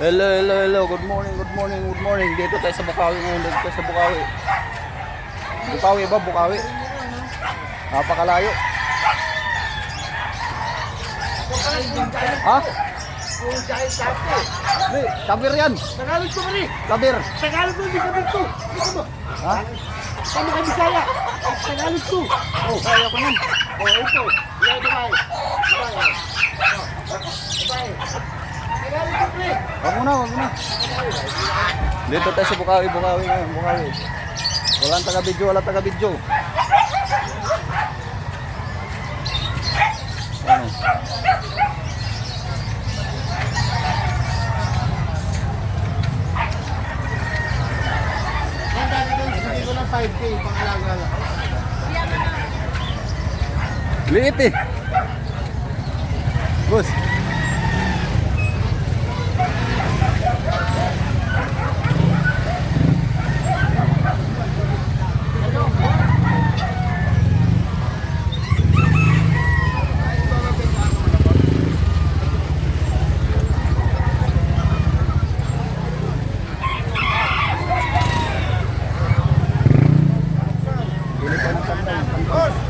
Hello, hello, hello. Good morning, good morning, good morning. Dito tayo sa Bukawi ngayon. Dito tayo sa Bukawi. Bukawi ba? Bukawi. Napakalayo. Ha? Hey, kabir yan. Tagalog ko rin. Kabir. Tagalog ko, hindi kabir ko. Ha? Kami ka Bisaya. Tagalog ko. Oh, kaya ko yan. Oh, ito. Yan, Dubai. Dubai. Tagalog ko rin. Wag mo na, wag mo na. Dito tayo sa Bukawi, Bukawi ngayon, Bukawi. Walang taga-video, walang taga-video. Ano? Yan, dati ko, hindi ko ng 5K, pangalaga lang. Liit eh. Boss. Pili ka ng kantay.